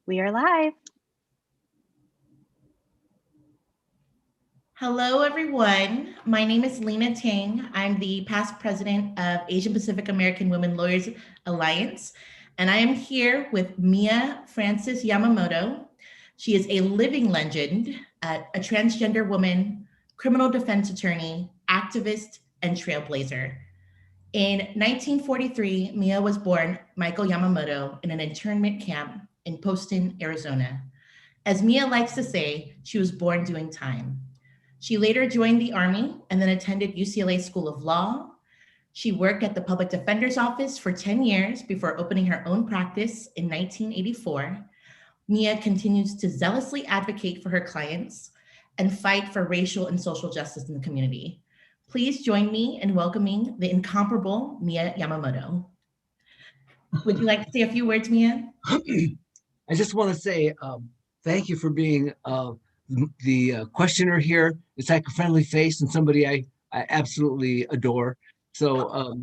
We are live. Hello, everyone. My name is Lena Tang. I'm the past president of Asian Pacific American Women Lawyers Alliance, and I am here with Mia Francis Yamamoto. She is a living legend, a transgender woman, criminal defense attorney, activist, and trailblazer. In 1943, Mia was born Michael Yamamoto in an internment camp in Poston, Arizona. As Mia likes to say, she was born doing time. She later joined the Army and then attended UCLA School of Law. She worked at the Public Defender's Office for 10 years before opening her own practice in 1984. Mia continues to zealously advocate for her clients and fight for racial and social justice in the community. Please join me in welcoming the incomparable Mia Yamamoto. Would you like to say a few words, Mia? I just want to say thank you for being the questioner here. It's like a friendly face and somebody I absolutely adore. So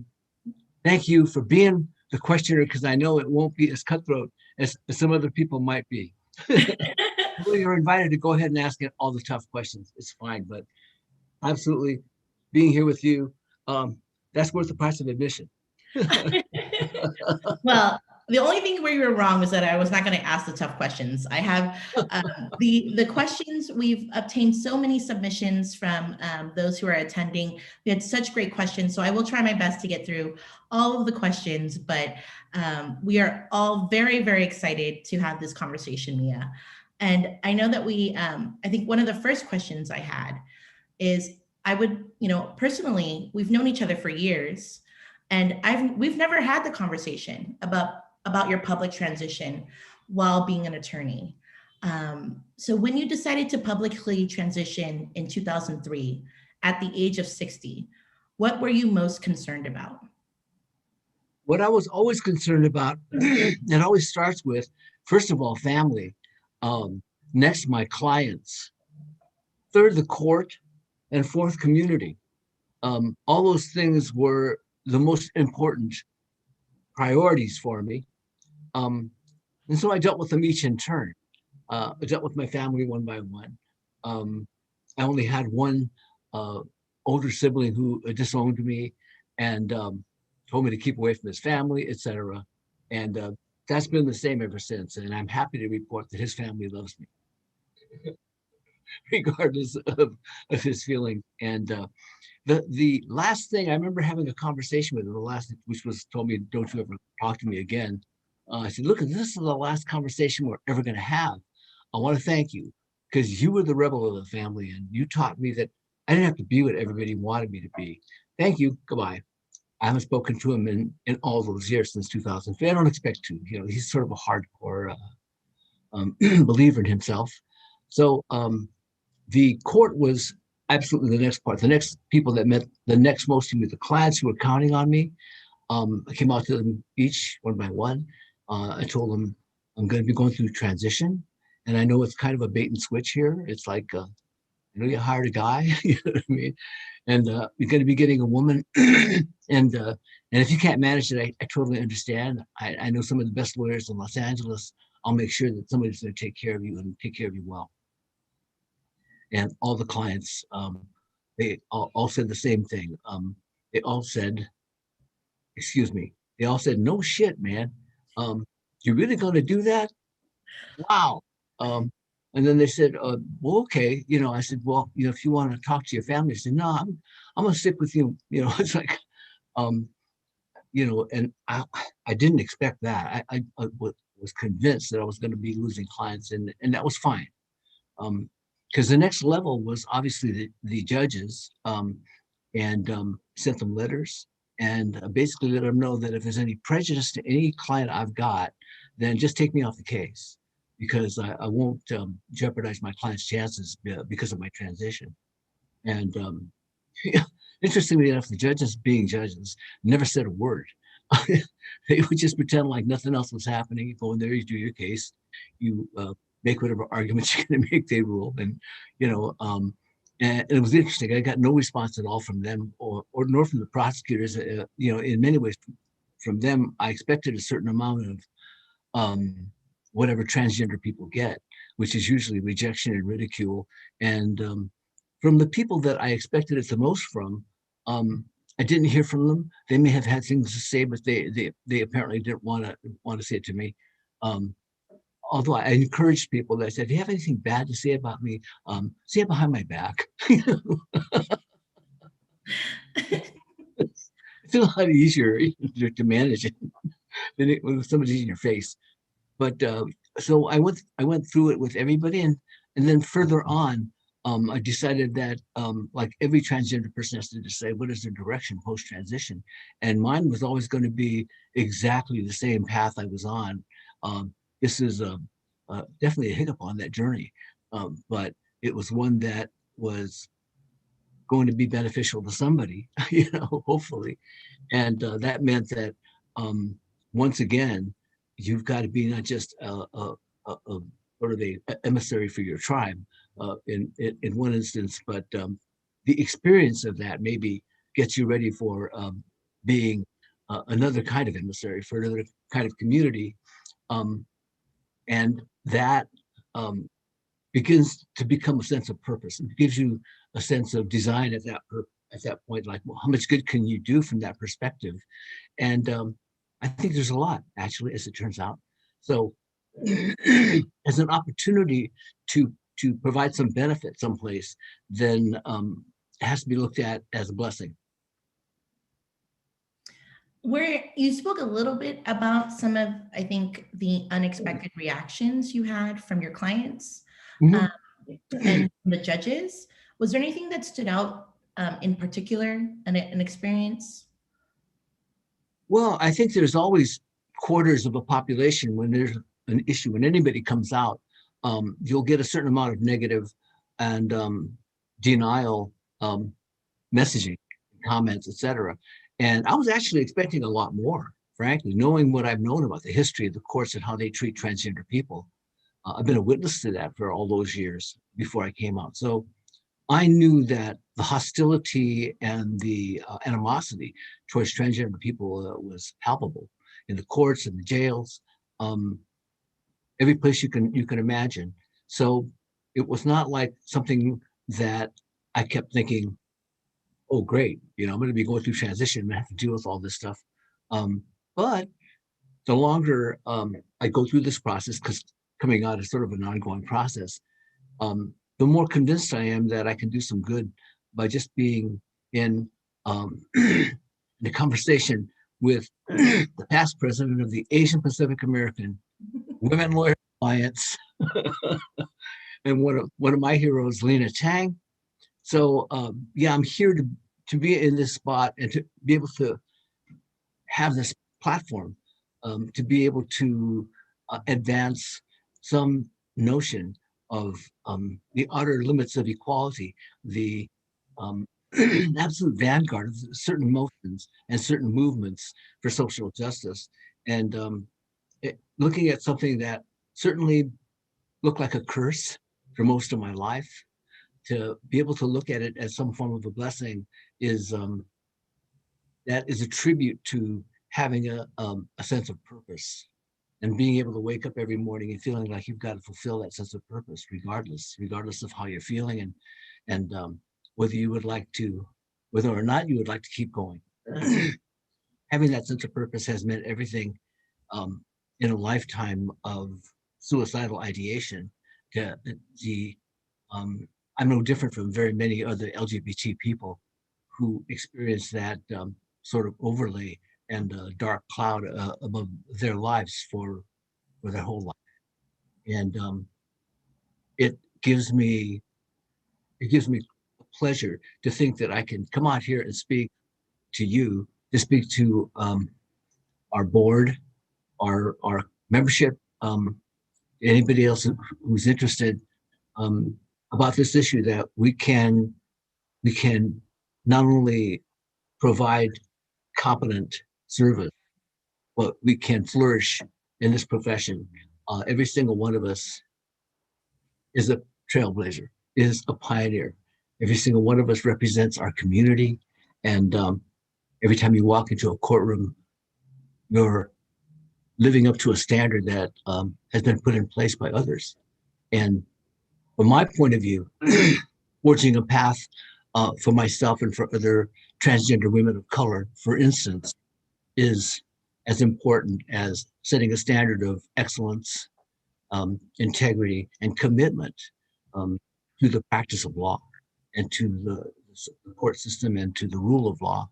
thank you for being the questioner, because I know it won't be as cutthroat as some other people might be. Well, you're invited to go ahead and ask it all the tough questions. It's fine, but absolutely being here with you, that's worth the price of admission. Well, the only thing where you were wrong was that I was not going to ask the tough questions. I have the questions. We've obtained so many submissions from those who are attending. We had such great questions, so I will try my best to get through all of the questions. But we are all very, very excited to have this conversation, Mia. And I know that I think one of the first questions I had is, personally, we've known each other for years. And we've never had the conversation about your public transition while being an attorney. So when you decided to publicly transition in 2003 at the age of 60, what were you most concerned about? What I was always concerned about, it always starts with, first of all, family, next, my clients, third, the court, and fourth, community. All those things were the most important priorities for me. And so I dealt with them each in turn. I dealt with my family one by one. I only had one older sibling who disowned me and told me to keep away from his family, etc. And that's been the same ever since. And I'm happy to report that his family loves me, regardless of his feeling. And the last thing I remember having a conversation with him, which was told me, don't you ever talk to me again. I said, look, this is the last conversation we're ever going to have. I want to thank you because you were the rebel of the family and you taught me that I didn't have to be what everybody wanted me to be. Thank you. Goodbye. I haven't spoken to him in all those years since 2003. I don't expect to. He's sort of a hardcore believer in himself. So the court was absolutely the next part. The next people that met the next most to me, the clients who were counting on me. I came out to them each one by one. I told them I'm going to be going through transition, and I know it's kind of a bait and switch here. It's like you hired a guy, you know what I mean, and you're going to be getting a woman, and if you can't manage it, I totally understand. I know some of the best lawyers in Los Angeles. I'll make sure that somebody's going to take care of you and take care of you well. And all the clients, they all said the same thing. They all said, no shit, man. You're really going to do that? Wow. And then they said, well, okay. I said, well, if you want to talk to your family, I said, no, I'm going to stick with you. It's like, and I didn't expect that. I was convinced that I was going to be losing clients, and that was fine. Because the next level was obviously the judges, and sent them letters and basically let them know that if there's any prejudice to any client I've got, then just take me off the case, because I won't jeopardize my client's chances because of my transition. And interestingly enough, the judges, being judges, never said a word. They would just pretend like nothing else was happening. You go in there, you do your case, you make whatever arguments you're going to make, they rule. And, and it was interesting. I got no response at all from them or nor from the prosecutors. In many ways, from them, I expected a certain amount of whatever transgender people get, which is usually rejection and ridicule. And from the people that I expected it the most from, I didn't hear from them. They may have had things to say, but they apparently didn't want to say it to me. Um, Although I encouraged people that I said, if you have anything bad to say about me, say it behind my back. It's a lot easier to manage it than when somebody's in your face. But so I went through it with everybody, and then further on, I decided that like every transgender person has to decide what is their direction post transition, and mine was always going to be exactly the same path I was on. This is definitely a hiccup on that journey, but it was one that was going to be beneficial to somebody, hopefully. And that meant that once again, you've got to be not just a sort of a emissary for your tribe in one instance, but the experience of that maybe gets you ready for being another kind of emissary for another kind of community. Um, and that begins to become a sense of purpose. It gives you a sense of design at that point. Like, well, how much good can you do from that perspective? And I think there's a lot, actually, as it turns out. So, as an opportunity to provide some benefit someplace, then it has to be looked at as a blessing. Where you spoke a little bit about some of, I think, the unexpected reactions you had from your clients um, Mhm. and the judges. Was there anything that stood out in particular, an experience? Well, I think there's always quarters of a population when there's an issue. When anybody comes out, you'll get a certain amount of negative and denial messaging, comments, etc. And I was actually expecting a lot more, frankly, knowing what I've known about the history of the courts and how they treat transgender people. I've been a witness to that for all those years before I came out. So I knew that the hostility and the animosity towards transgender people was palpable in the courts and the jails, um, every place you can imagine. So it was not like something that I kept thinking, "Oh, great, I'm going to be going through transition and I have to deal with all this stuff." Um, but the longer I go through this process, because coming out is sort of an ongoing process, the more convinced I am that I can do some good by just being in the conversation with the past president of the Asian Pacific American Women Lawyer Alliance and one of my heroes, Lena Tang. So yeah, I'm here to be in this spot and to be able to have this platform, to be able to advance some notion of the outer limits of equality, the um, absolute vanguard of certain motions and certain movements for social justice. And looking at something that certainly looked like a curse for most of my life, to be able to look at it as some form of a blessing is that is a tribute to having a sense of purpose and being able to wake up every morning and feeling like you've got to fulfill that sense of purpose regardless of how you're feeling, and whether you would like to, whether or not you would like to keep going. Having that sense of purpose has meant everything um, in a lifetime of suicidal ideation. To the I'm no different from very many other LGBT people who experience that sort of overlay and dark cloud above their lives for their whole life. And it gives me it gives me pleasure to think that I can come out here and speak to you, to speak to our board, our membership, anybody else who's interested, um, about this issue, that we can not only provide competent service, but we can flourish in this profession. Every single one of us is a trailblazer, is a pioneer. Every single one of us represents our community. And every time you walk into a courtroom, you're living up to a standard that has been put in place by others. And from my point of view, forging a path for myself and for other transgender women of color, for instance, is as important as setting a standard of excellence, integrity, and commitment um, to the practice of law and to the court system and to the rule of law.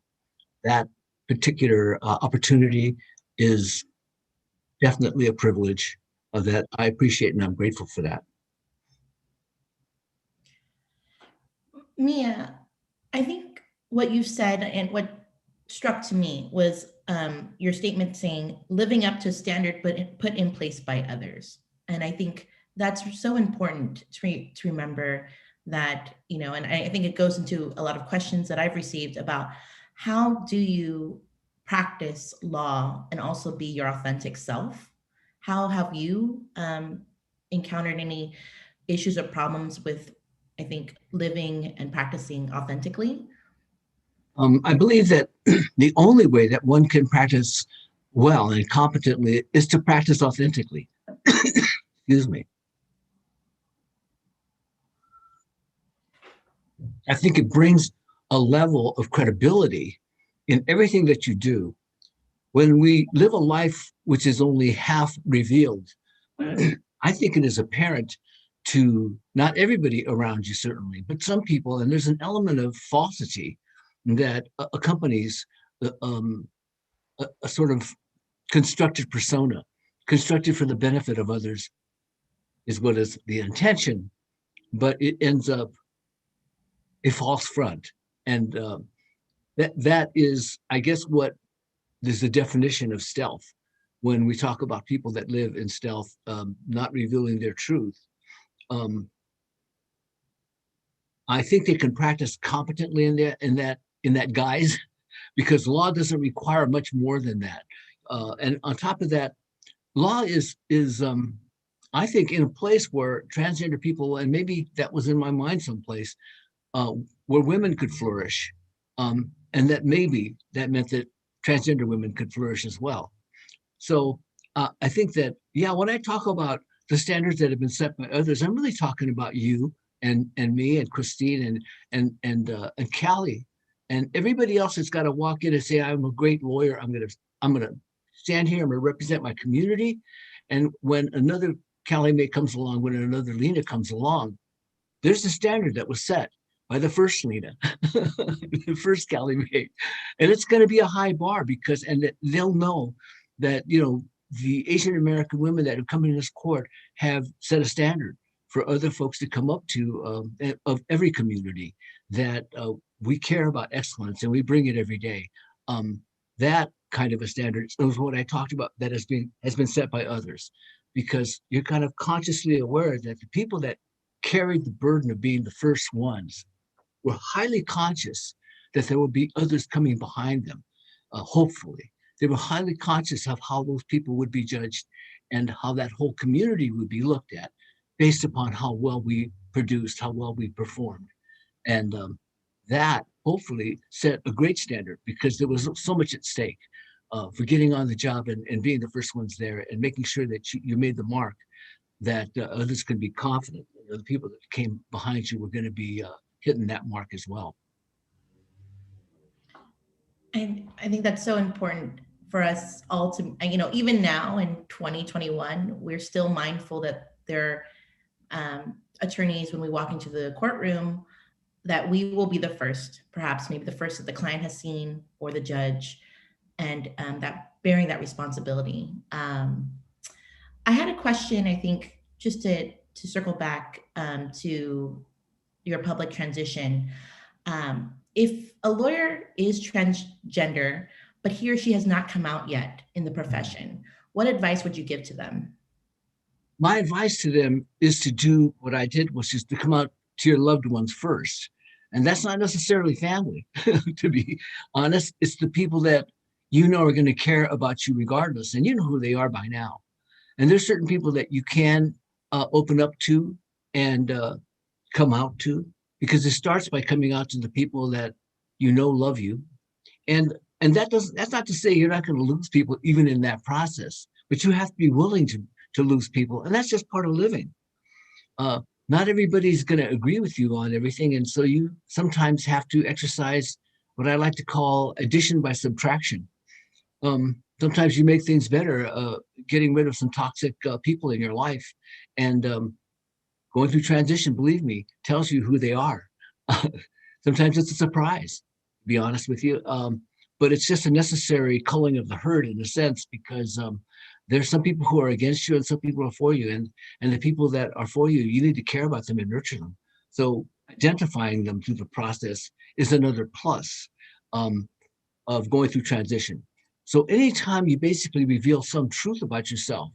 That particular opportunity is definitely a privilege that I appreciate, and I'm grateful for that. Mia, I think what you said and what struck to me was your statement saying living up to a standard put in place by others. And I think that's so important to remember that, you know, and I think it goes into a lot of questions that I've received about how do you practice law and also be your authentic self? How have you encountered any issues or problems with, I think, living and practicing authentically? I believe that the only way that one can practice well and competently is to practice authentically. Excuse me. I think it brings a level of credibility in everything that you do. When we live a life which is only half revealed, I think it is apparent to not everybody around you, certainly, but some people, and there's an element of falsity that accompanies a sort of constructed persona, constructed for the benefit of others, is what is the intention, but it ends up a false front. And that is, I guess, what is the definition of stealth. When we talk about people that live in stealth, not revealing their truth, um, I think they can practice competently in that guise, because law doesn't require much more than that. And on top of that, law is I think in a place where transgender people, and maybe that was in my mind someplace, uh, where women could flourish, and that maybe that meant that transgender women could flourish as well. So I think that, yeah, when I talk about the standards that have been set by others, I'm really talking about you and me and Christine and Callie and everybody else that's got to walk in and say, I'm a great lawyer. I'm gonna stand here. I'm gonna represent my community. And when another Callie Mae comes along, when another Lena comes along, there's a standard that was set by the first Lena, the first Callie Mae, and it's going to be a high bar, because and they'll know that, the Asian American women that have come in this court have set a standard for other folks to come up to, of every community, that we care about excellence and we bring it every day. That kind of a standard is what I talked about, that has been set by others, because you're kind of consciously aware that the people that carried the burden of being the first ones were highly conscious that there would be others coming behind them, hopefully. They were highly conscious of how those people would be judged and how that whole community would be looked at based upon how well we produced, how well we performed. And that hopefully set a great standard, because there was so much at stake for getting on the job and being the first ones there and making sure that you made the mark, that others could be confident that the people that came behind you were going to be hitting that mark as well. I think that's so important for us all to, even now in 2021, we're still mindful that there are attorneys, when we walk into the courtroom, that we will be the first, perhaps maybe the first that the client has seen or the judge, and that bearing that responsibility. I had a question, I think, just to circle back to your public transition. If a lawyer is transgender, but he or she has not come out yet in the profession, what advice would you give to them? My advice to them is to do what I did, which is to come out to your loved ones first. And that's not necessarily family, to be honest. It's the people that are going to care about you regardless. And you know who they are by now. And there's certain people that you can open up to and come out to, because it starts by coming out to the people that love you. And that's not to say you're not going to lose people even in that process, but you have to be willing to lose people, and that's just part of living. uh, Not everybody's going to agree with you on everything. And so you sometimes have to exercise what I like to call addition by subtraction. Sometimes you make things better, getting rid of some toxic people in your life. And going through transition, believe me, tells you who they are. Sometimes it's a surprise, to be honest with you. But it's just a necessary culling of the herd in a sense, because there's some people who are against you and some people are for you. And the people that are for you, you need to care about them and nurture them. So identifying them through the process is another plus um, of going through transition. So anytime you basically reveal some truth about yourself,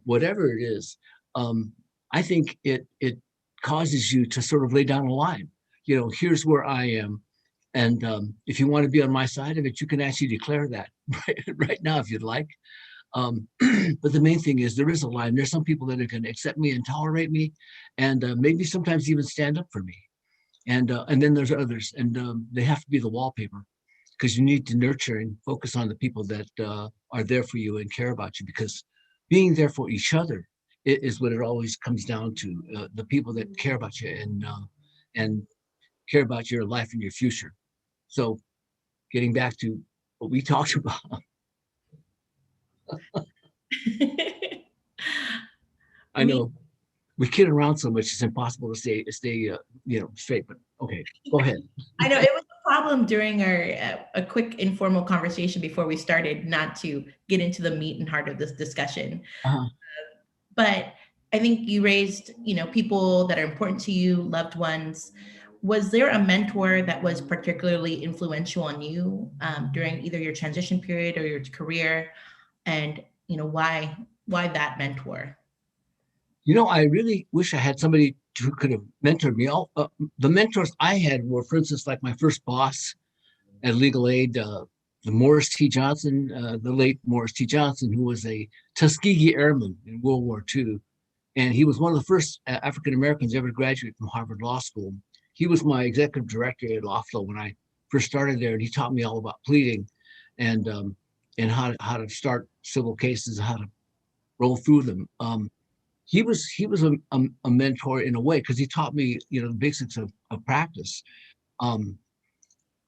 whatever it is, um, I think it causes you to sort of lay down a line. You know, here's where I am, and if you want to be on my side of it, you can actually declare that right now if you'd like. But the main thing is there is a line. There's some people that are going to accept me and tolerate me, and maybe sometimes even stand up for me. And then there's others, and they have to be the wallpaper, because you need to nurture and focus on the people that are there for you and care about you, because being there for each other is what it always comes down to, the people that care about you and care about your life and your future. So getting back to what we talked about, I Me, know we kid around so much it's impossible to stay straight, but okay, go ahead. I know it was a problem during our a quick informal conversation before we started not to get into the meat and heart of this discussion. uh, But I think you raised, people that are important to you, loved ones. Was there a mentor that was particularly influential on you during either your transition period or your career? And why that mentor? I really wish I had somebody who could have mentored me. The mentors I had were, for instance, like my first boss at Legal Aid, the Morris T. Johnson, the late Morris T. Johnson, who was a Tuskegee Airman in World War II. And he was one of the first African Americans ever to graduate from Harvard Law School. He was my executive director at Law Flow when I first started there, and he taught me all about pleading and how to start civil cases, how to roll through them. He was a mentor in a way, because he taught me the basics of practice. Um,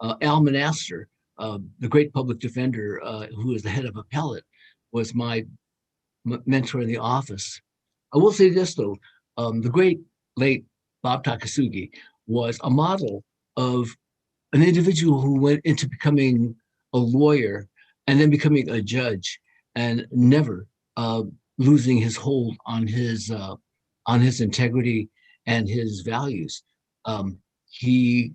Al Monaster, the great public defender who is the head of appellate, was my mentor in the office. I will say this though, the great late Bob Takasugi was a model of an individual who went into becoming a lawyer and then becoming a judge, and never losing his hold on his integrity and his values. He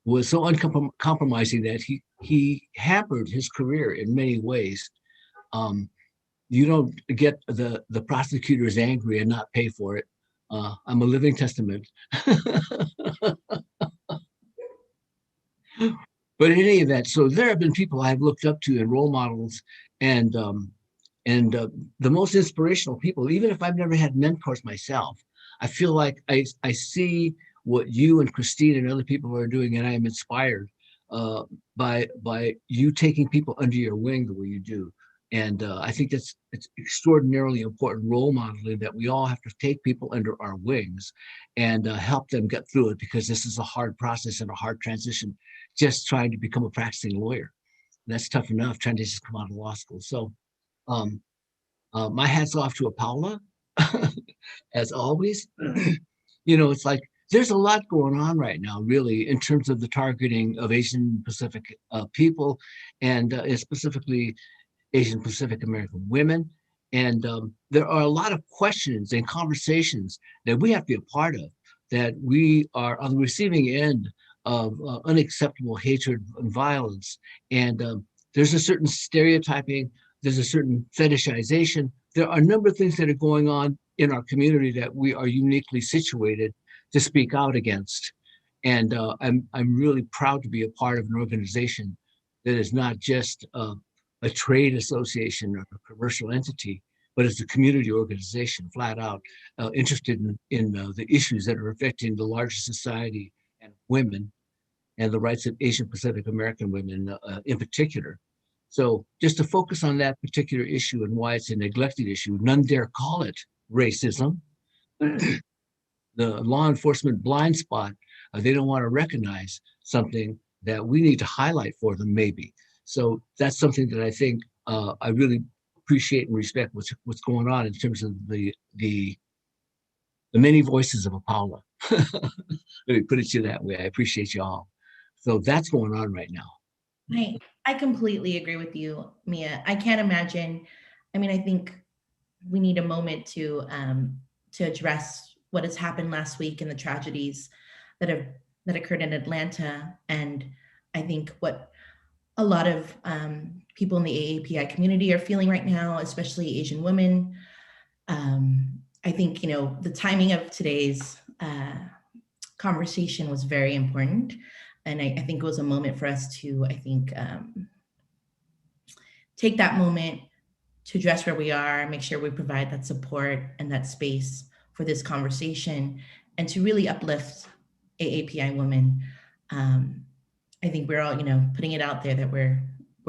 was so uncompromising that he hampered his career in many ways. Um, you don't get the prosecutors angry and not pay for it. I'm a living testament. But in any event, so there have been people I've looked up to and role models, and the most inspirational people. Even if I've never had mentors myself, I feel like I see what you and Christine and other people are doing, and I am inspired uh, by you taking people under your wing the way you do. And I think it's extraordinarily important role modeling, that we all have to take people under our wings and help them get through it, because this is a hard process and a hard transition. Just trying to become a practicing lawyer, that's tough enough. Trying to just come out of law school. So um, my hat's off to APAWLA, as always. It's like there's a lot going on right now, really, in terms of the targeting of Asian Pacific people, and specifically Asian Pacific American women. And there are a lot of questions and conversations that we have to be a part of, that we are on the receiving end of unacceptable hatred and violence. And there's a certain stereotyping, there's a certain fetishization. There are a number of things that are going on in our community that we are uniquely situated to speak out against. And I'm really proud to be a part of an organization that is not just a trade association or a commercial entity, but it's a community organization, flat out, interested in the issues that are affecting the larger society and women, and the rights of Asian Pacific American women in particular. So just to focus on that particular issue and why it's a neglected issue, none dare call it racism. The law enforcement blind spot, they don't want to recognize something that we need to highlight for them, maybe. So that's something that I think I really appreciate and respect what's going on in terms of the many voices of APAWLA. Let me put it to you that way. I appreciate you all. So that's going on right now. I completely agree with you, Mia. I can't imagine. I mean, I think we need a moment to address what has happened last week and the tragedies that have that occurred in Atlanta. And I think what a lot of people in the AAPI community are feeling right now, especially Asian women. I think the timing of today's conversation was very important, and I think it was a moment for us to, I think, take that moment to address where we are, make sure we provide that support and that space for this conversation, and to really uplift AAPI women. Um, I think we're all, putting it out there that we're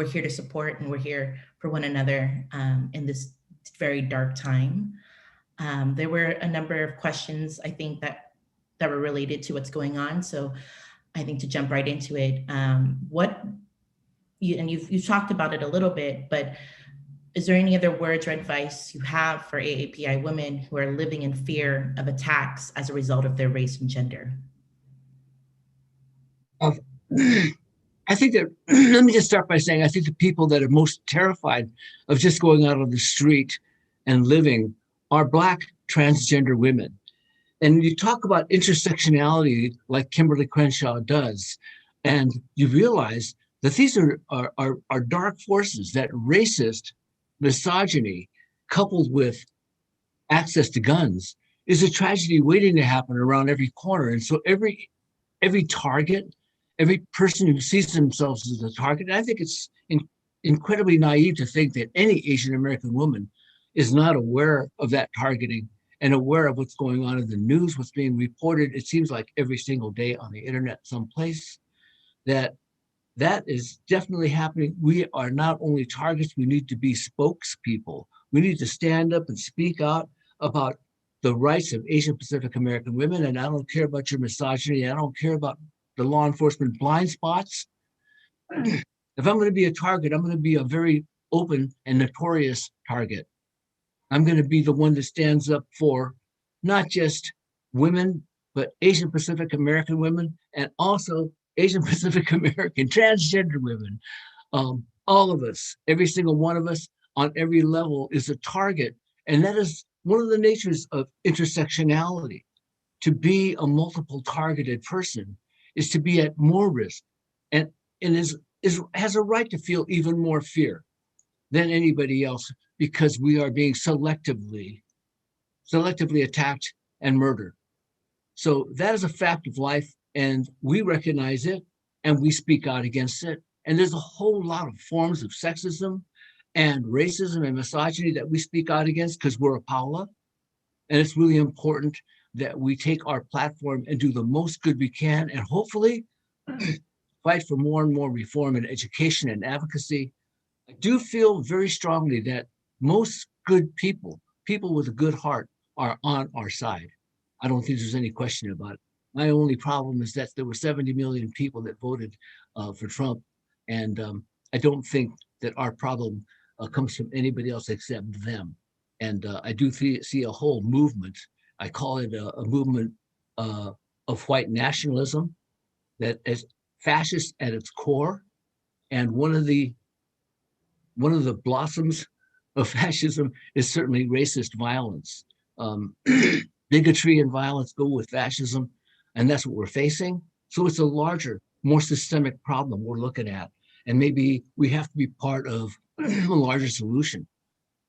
here to support and we're here for one another in this very dark time. There were a number of questions I think that were related to what's going on. So I think to jump right into it, what you and you've talked about it a little bit, but is there any other words or advice you have for AAPI women who are living in fear of attacks as a result of their race and gender? Uh, I think that, let me just start by saying, I think the people that are most terrified of just going out on the street and living are Black transgender women. And you talk about intersectionality like Kimberly Crenshaw does, and you realize that these are dark forces, that racist misogyny coupled with access to guns is a tragedy waiting to happen around every corner. And so every target, every person who sees themselves as a target, I think it's incredibly naive to think that any Asian American woman is not aware of that targeting and aware of what's going on in the news, what's being reported. It seems like every single day on the internet someplace, that is definitely happening. We are not only targets, we need to be spokespeople. We need to stand up and speak out about the rights of Asian Pacific American women. And I don't care about your misogyny. I don't care about the law enforcement blind spots. If I'm going to be a target, I'm going to be a very open and notorious target. I'm going to be the one that stands up for not just women, but Asian Pacific American women and also Asian Pacific American transgender women. All of us, every single one of us on every level is a target. And that is one of the natures of intersectionality. To be a multiple targeted person is to be at more risk and has a right to feel even more fear than anybody else because we are being selectively attacked and murdered. So that is a fact of life, and we recognize it and we speak out against it. And there's a whole lot of forms of sexism and racism and misogyny that we speak out against because we're APAWLA. And it's really important that we take our platform and do the most good we can and hopefully fight for more and more reform in education and advocacy. I do feel very strongly that most good people, people with a good heart, are on our side. I don't think there's any question about it. My only problem is that there were 70 million people that voted for Trump. And I don't think that our problem comes from anybody else except them. And I do see a whole movement. I call it a movement of white nationalism that is fascist at its core. And one of the blossoms of fascism is certainly racist violence. Bigotry and violence go with fascism, and that's what we're facing. So it's a larger, more systemic problem we're looking at. And maybe we have to be part of a larger solution.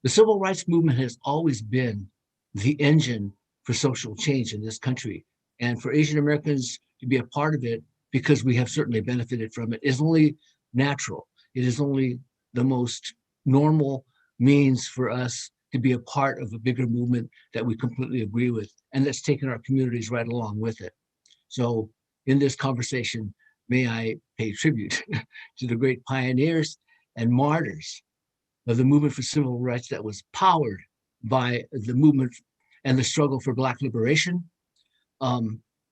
The civil rights movement has always been the engine for social change in this country. And for Asian Americans to be a part of it, because we have certainly benefited from it, is only natural. It is only the most normal means for us to be a part of a bigger movement that we completely agree with, and that's taken our communities right along with it. So in this conversation, may I pay tribute to the great pioneers and martyrs of the movement for civil rights that was powered by the movement and the struggle for Black liberation.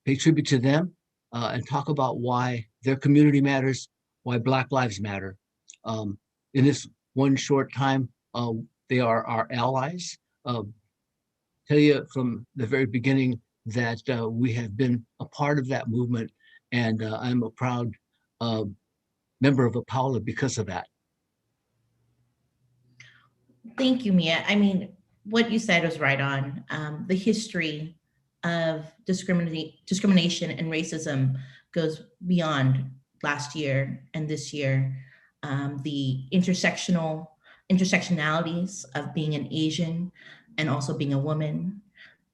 Pay tribute to them and talk about why their community matters, why Black lives matter. In this one short time, they are our allies. Tell you from the very beginning that we have been a part of that movement, and I'm a proud uh, member of APAWLA because of that. Thank you, Mia. I mean, what you said was right on. The history of discrimination and racism goes beyond last year and this year. The intersectionalities of being an Asian and also being a woman,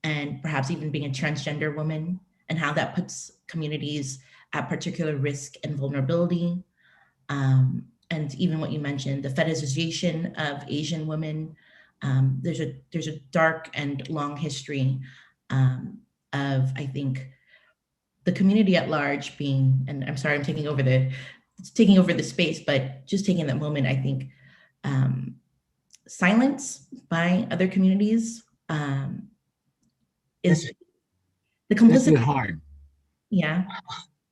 and perhaps even being a transgender woman, and how that puts communities at particular risk and vulnerability. And even what you mentioned, the fetishization of Asian women. There's a dark and long history of, I think, the community at large being, and I'm sorry I'm taking over the space, but just taking that moment, I think, um, silence by other communities That's, is the that's complicit. been hard. Yeah.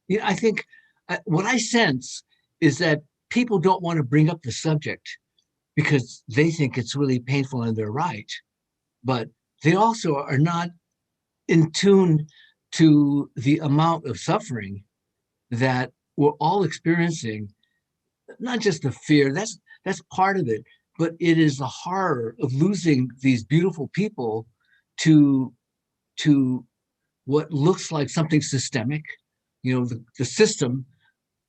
Yeah, I think what I sense is that people don't want to bring up the subject because they think it's really painful and they're right. But they also are not in tune to the amount of suffering that we're all experiencing. Not just the fear, that's part of it, but it is the horror of losing these beautiful people to to what looks like something systemic. The system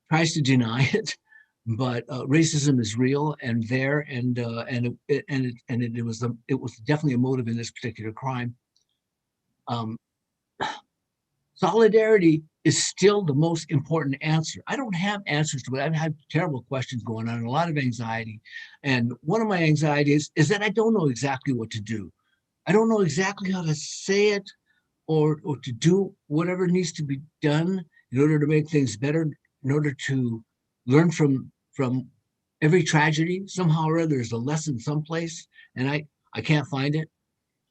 tries to deny it, but racism is real and there, and it was definitely a motive in this particular crime. Um, Solidarity is still the most important answer. I don't have answers to it. I've had terrible questions going on, a lot of anxiety, and one of my anxieties is that I don't know exactly what to do. I don't know exactly how to say it or to do whatever needs to be done in order to make things better, in order to learn from every tragedy. Somehow or other, there's a lesson someplace, and I can't find it.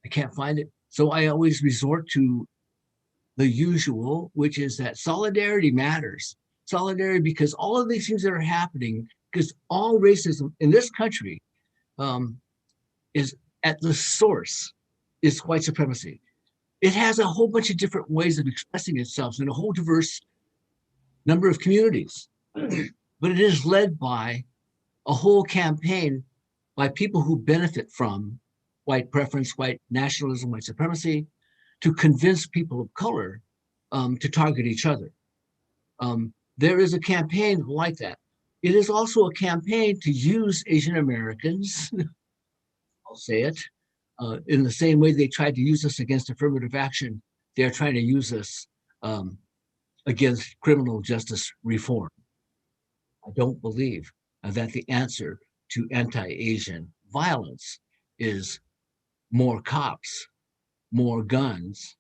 I can't find it. So I always resort to the usual, which is that solidarity matters. Solidarity, because all of these things that are happening, because all racism in this country um, is at the source is white supremacy. It has a whole bunch of different ways of expressing itself in a whole diverse number of communities, but it is led by a whole campaign by people who benefit from white preference, white nationalism, white supremacy, to convince people of color to target each other. There is a campaign like that. It is also a campaign to use Asian Americans, I'll say it, in the same way they tried to use us against affirmative action. They're trying to use us um, against criminal justice reform. I don't believe that the answer to anti Asian violence is more cops, more guns,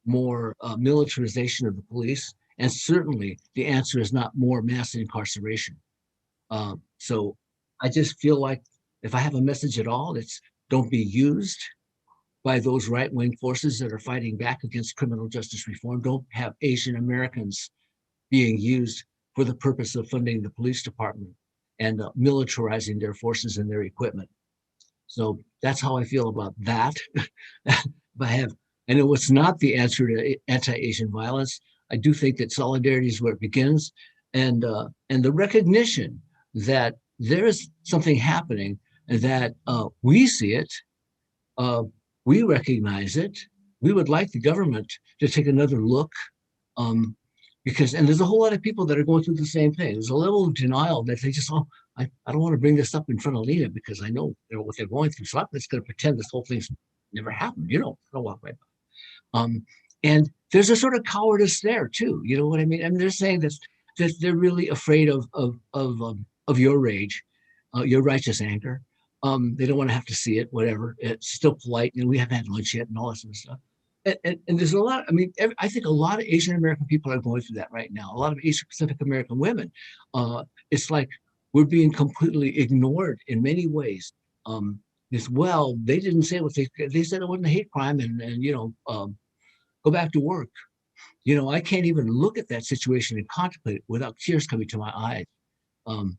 more militarization of the police, and certainly the answer is not more mass incarceration. So I just feel like if I have a message at all, it's don't be used by those right wing forces that are fighting back against criminal justice reform. Don't have Asian Americans being used for the purpose of funding the police department and militarizing their forces and their equipment. So that's how I feel about that. But I know it's not the answer to anti-Asian violence. I do think that solidarity is where it begins, and the recognition that there is something happening, and that we see it, uh, we recognize it. We would like the government to take another look, um, because and there's a whole lot of people that are going through the same thing. There's a level of denial that they just, I don't want to bring this up in front of Lena because I know what they're going through. So I'm just going to pretend this whole thing's never happened. I'll walk right by. And there's a sort of cowardice there too. You know what I mean? I mean, they're saying that they're really afraid of your rage, your righteous anger. They don't want to have to see it, whatever. It's still polite. We haven't had lunch yet and all that sort of stuff. And there's a lot, I mean, I think a lot of Asian American people are going through that right now. A lot of Asian Pacific American women. It's like, we're being completely ignored in many ways. As well, they didn't say what they said it wasn't a hate crime, and go back to work. I can't even look at that situation and contemplate it without tears coming to my eyes. Um,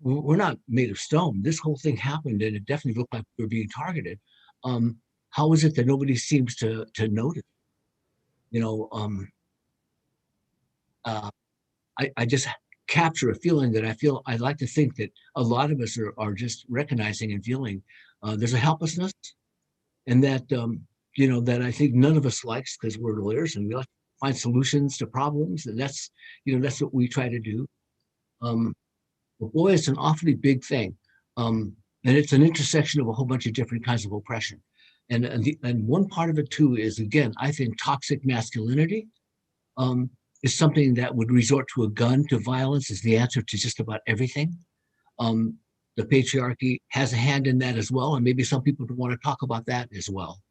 we're not made of stone. This whole thing happened, and it definitely looked like we were being targeted. How is it that nobody seems to notice? You know, uh, I just capture a feeling that I like to think that a lot of us are just recognizing and feeling there's a helplessness, and that that I think none of us likes, because we're lawyers and we like to find solutions to problems, and that's what we try to do. Um, but boy, it's an awfully big thing, and it's an intersection of a whole bunch of different kinds of oppression, and one part of it too is, again, I think toxic masculinity um, is something that would resort to a gun, to violence, is the answer to just about everything. Um, the patriarchy has a hand in that as well, and maybe some people want to talk about that as well.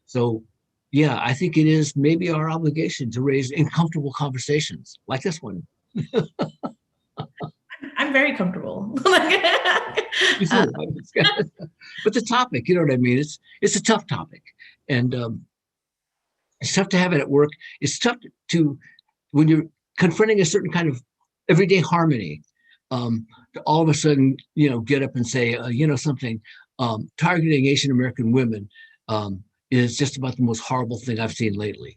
So, yeah, I think it is maybe our obligation to raise uncomfortable conversations like this one. I'm very comfortable. You uh, too. But the topic, you know what I mean? It's a tough topic, and it's tough to have it at work. It's tough to when you're confronting a certain kind of everyday harmony, to all of a sudden, get up and say, something, targeting Asian American women is just about the most horrible thing I've seen lately.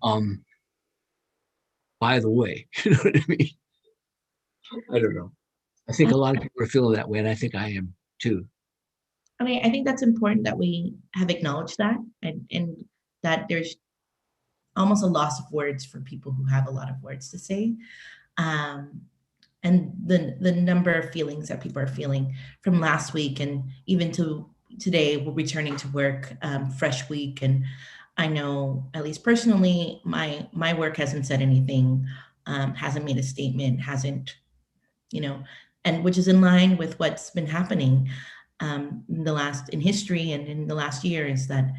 Um, by the way, you know what I mean? I don't know. I think a lot of people are feeling that way, and I think I am too. I mean, I think that's important that we have acknowledged that, and that there's almost a loss of words for people who have a lot of words to say. Um, and the number of feelings that people are feeling from last week and even to today, we're returning to work, fresh week. And I know, at least personally, my work hasn't said anything, hasn't made a statement, hasn't, you know, and which is in line with what's been happening in history and in the last year, is that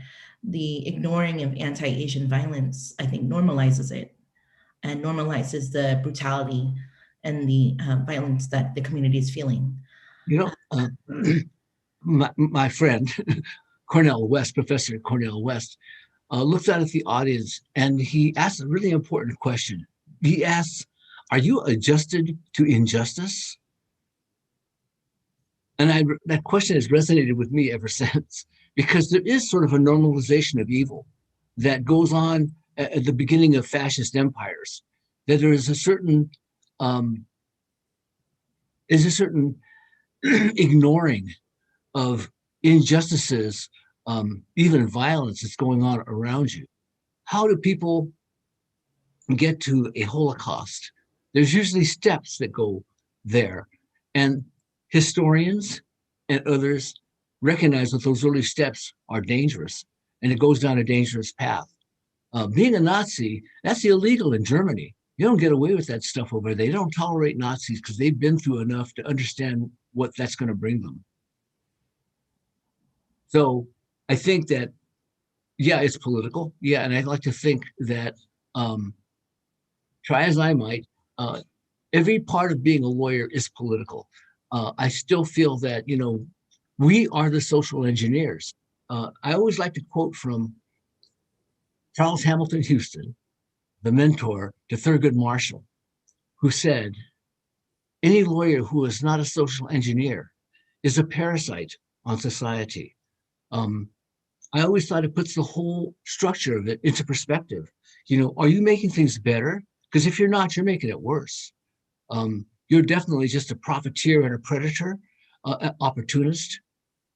the ignoring of anti-Asian violence, I think, normalizes it and normalizes the brutality and the violence that the community is feeling. You know, my friend Cornell West, Professor Cornell West, looks out at the audience and he asks a really important question. He asks, "Are you adjusted to injustice?" And that question has resonated with me ever since, because there is sort of a normalization of evil that goes on at the beginning of fascist empires. That there um, is a certain ignoring of injustices, even violence that's going on around you. How do people get to a Holocaust? There's usually steps that go there. And historians and others recognize that those early steps are dangerous, and it goes down a dangerous path. Being a Nazi, that's illegal in Germany. You don't get away with that stuff over there. They don't tolerate Nazis because they've been through enough to understand what that's going to bring them. So I think that, yeah, it's political. Yeah, and I'd like to think that, um, try as I might, uh, every part of being a lawyer is political. I still feel that, we are the social engineers. I always like to quote from Charles Hamilton Houston, the mentor to Thurgood Marshall, who said, "Any lawyer who is not a social engineer is a parasite on society." Um, I always thought it puts the whole structure of it into perspective. Are you making things better? Because if you're not, you're making it worse. You're definitely just a profiteer and a predator, opportunist,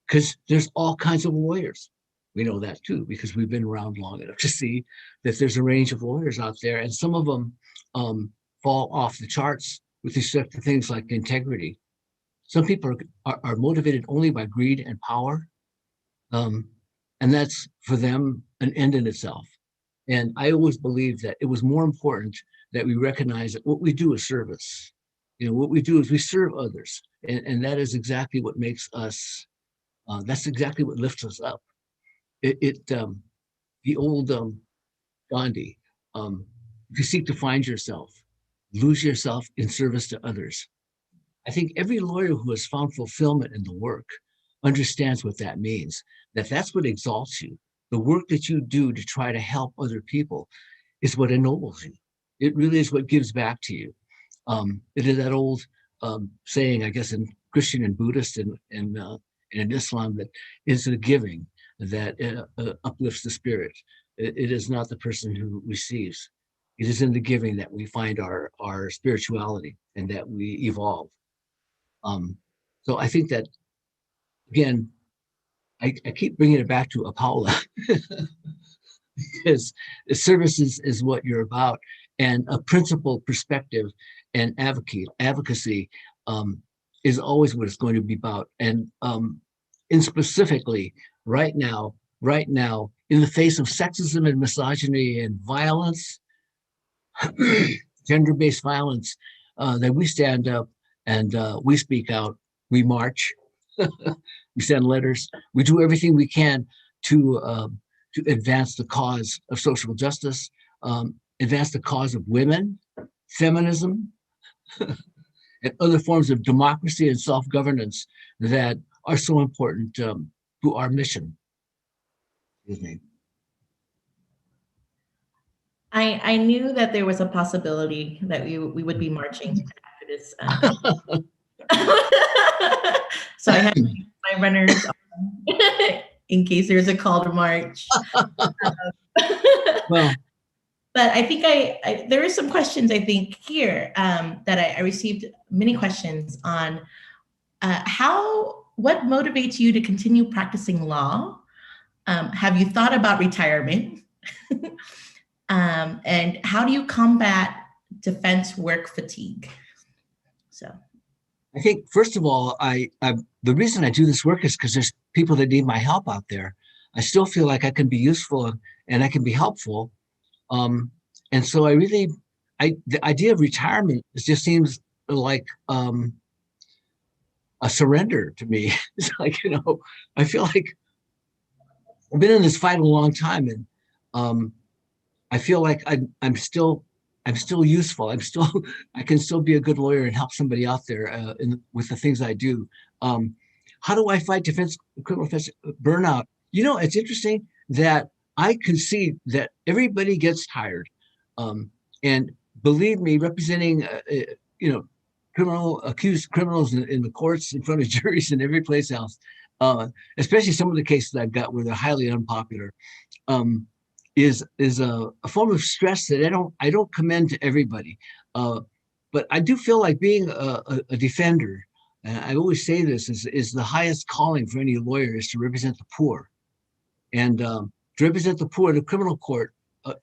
because there's all kinds of lawyers. We know that too, because we've been around long enough to see that there's a range of lawyers out there, and some of them fall off the charts with respect to things like integrity. Some people are motivated only by greed and power, um, and that's for them an end in itself. And I always believed that it was more important that we recognize that what we do is service. What we do is we serve others, and that is exactly what makes us. That's exactly what lifts us up. The old Gandhi. If you seek to find yourself, lose yourself in service to others. I think every lawyer who has found fulfillment in the work understands what that means, that that's what exalts you. The work that you do to try to help other people is what ennobles you. It really is what gives back to you. It is that old saying, I guess, in Christian and Buddhist and in Islam, that is the giving that uplifts the spirit. It is not the person who receives. It is in the giving that we find our spirituality and that we evolve. Um, so I think that, again, I keep bringing it back to APAWLA because service is what you're about, and a principled perspective and advocacy is always what it's going to be about. And specifically, right now, in the face of sexism and misogyny and violence, gender-based violence, that we stand up and we speak out, we march, we send letters, we do everything we can to advance the cause of social justice, advance the cause of women, feminism, and other forms of democracy and self-governance that are so important to our mission. Excuse me. I knew that there was a possibility that we would be marching after this. So I have my runners on in case there's a call to march. Well, But I think there are some questions I think here that I received many questions on what motivates you to continue practicing law? Have you thought about retirement? And how do you combat defense work fatigue? So I think first of all, the reason I do this work is because there's people that need my help out there. I still feel like I can be useful and I can be helpful. And so the idea of retirement just seems like a surrender to me. It's like, I feel like I've been in this fight a long time, and I feel like I'm still useful. I can still be a good lawyer and help somebody out there with the things I do. How do I fight criminal defense burnout? It's interesting that I concede that everybody gets tired. And believe me, representing, accused criminals in the courts, in front of juries, and every place else, especially some of the cases I've got where they're highly unpopular, is a form of stress that I don't commend to everybody. But I do feel like being a defender, and I always say this, is the highest calling for any lawyer, is to represent the poor. And to represent the poor in the criminal court,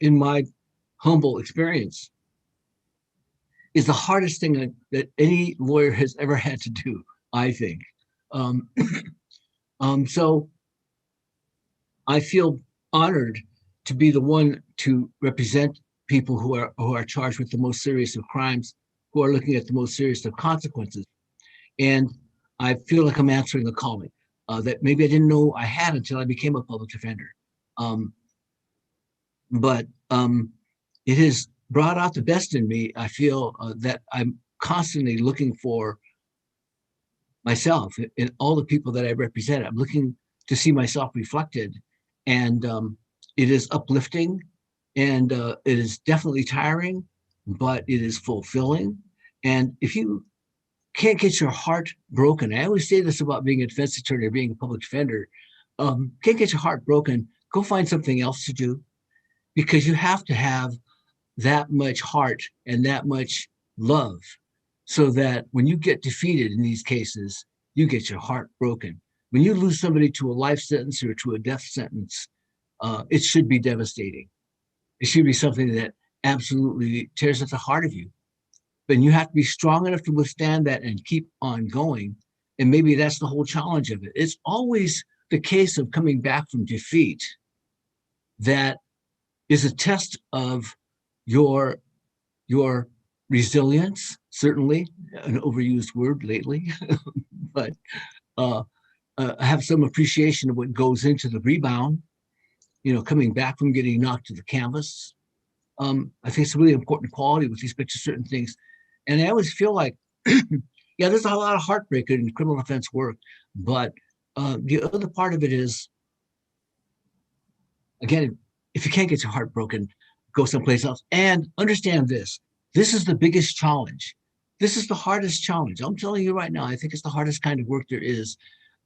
in my humble experience, is the hardest thing that any lawyer has ever had to do, I think. So I feel honored to be the one to represent people who are charged with the most serious of crimes, who are looking at the most serious of consequences. And I feel like I'm answering a calling that maybe I didn't know I had until I became a public defender. But it has brought out the best in me. I feel that I'm constantly looking for myself in all the people that I represent. I'm looking to see myself reflected, and it is uplifting, and it is definitely tiring, but it is fulfilling. And if you can't get your heart broken, I always say this about being a defense attorney or being a public defender, can't get your heart broken, go find something else to do, because you have to have that much heart and that much love, so that when you get defeated in these cases, you get your heart broken. When you lose somebody to a life sentence or to a death sentence, it should be devastating. It should be something that absolutely tears at the heart of you. But you have to be strong enough to withstand that and keep on going. And maybe that's the whole challenge of it. It's always the case of coming back from defeat that is a test of your resilience, certainly an overused word lately, but have some appreciation of what goes into the rebound, coming back from getting knocked to the canvas. I think it's a really important quality with respect to certain things. And I always feel like, Yeah, there's a lot of heartbreak in criminal defense work, but the other part of it is, again, if you can't get your heart broken, go someplace else. And understand this: this is the biggest challenge. This is the hardest challenge. I'm telling you right now. I think it's the hardest kind of work there is.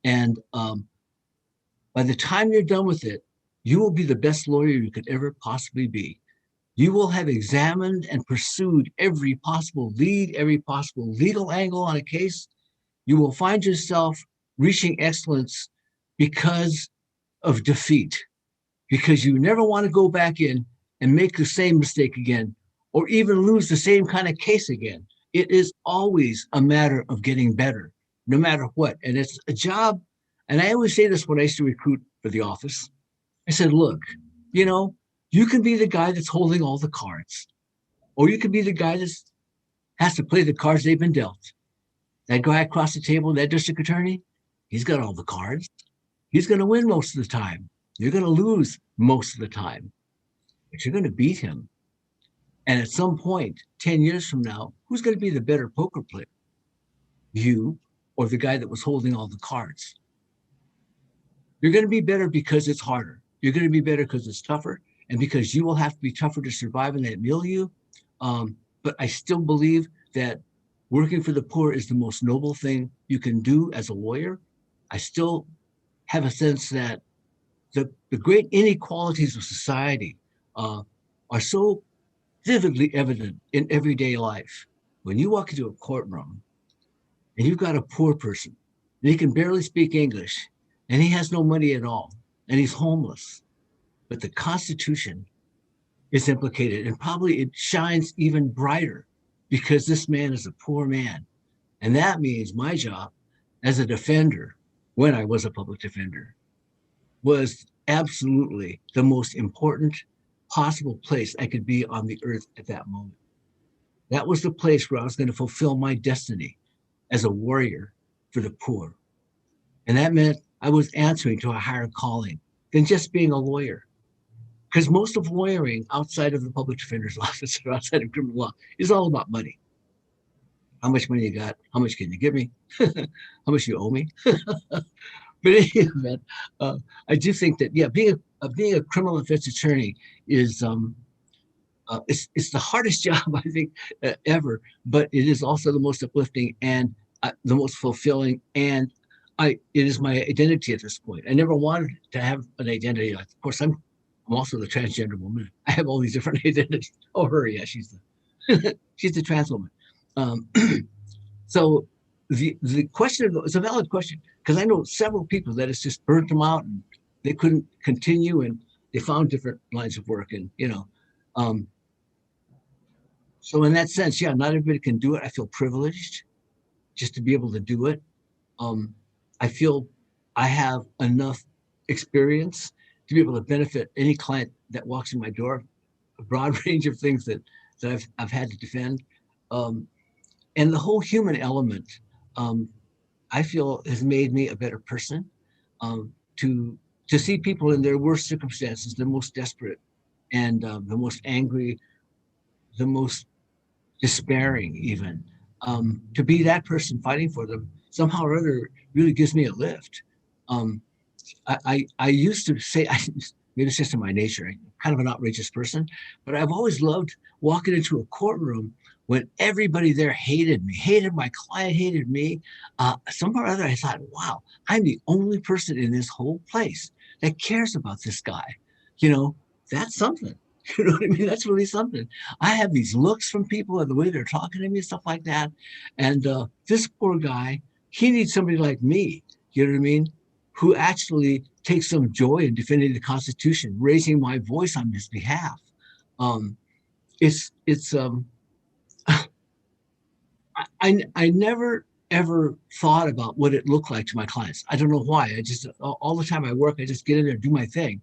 And by the time you're done with it, you will be the best lawyer you could ever possibly be. You will have examined and pursued every possible lead, every possible legal angle on a case. You will find yourself reaching excellence because of defeat, because you never want to go back in and make the same mistake again, or even lose the same kind of case again. It is always a matter of getting better, no matter what. And it's a job. And I always say this when I used to recruit for the office. I said, look, you know, you can be the guy that's holding all the cards, or you can be the guy that has to play the cards they've been dealt. That guy across the table, that district attorney, he's got all the cards. He's going to win most of the time. You're going to lose most of the time, but you're going to beat him. And at some point, 10 years from now, who's going to be the better poker player? You or the guy that was holding all the cards? You're going to be better because it's harder. You're going to be better because it's tougher, and because you will have to be tougher to survive in that milieu. But I still believe that working for the poor is the most noble thing you can do as a lawyer. I still have a sense that the great inequalities of society are so vividly evident in everyday life. When you walk into a courtroom and you've got a poor person and he can barely speak English and he has no money at all and he's homeless, but the Constitution is implicated, and probably it shines even brighter because this man is a poor man. And that means my job as a defender, when I was a public defender, was absolutely the most important possible place I could be on the earth at that moment. That was the place where I was going to fulfill my destiny as a warrior for the poor. And that meant I was answering to a higher calling than just being a lawyer. Because most of lawyering outside of the public defender's office or outside of criminal law is all about money. How much money you got? How much can you give me? How much you owe me? But in any event, I do think that being a criminal defense attorney is it's the hardest job I think ever, but it is also the most uplifting and the most fulfilling. And it is my identity at this point. I never wanted to have an identity. Of course, I'm also the transgender woman. I have all these different identities. Oh, her, yeah, she's the trans woman. Um, so the question is a valid question because I know several people that it's just burnt them out and they couldn't continue and they found different lines of work and um, so in that sense, yeah, not everybody can do it. I feel privileged just to be able to do it. Um, I feel I have enough experience to be able to benefit any client that walks in my door, a broad range of things that I've had to defend. Um, and the whole human element, um, I feel has made me a better person to see people in their worst circumstances, the most desperate and the most angry, the most despairing even. To be that person fighting for them somehow or other really gives me a lift. Um, I used to say, maybe it's just in my nature, I'm kind of an outrageous person, but I've always loved walking into a courtroom when everybody there hated me, hated my client, hated me. Somehow or other, I thought, wow, I'm the only person in this whole place that cares about this guy. You know, that's something. You know what I mean? That's really something. I have these looks from people and the way they're talking to me, stuff like that. And this poor guy, he needs somebody like me. You know what I mean? Who actually takes some joy in defending the Constitution, raising my voice on his behalf. Um, it's I never ever thought about what it looked like to my clients. I don't know why. I just all the time I work, I just get in there and do my thing.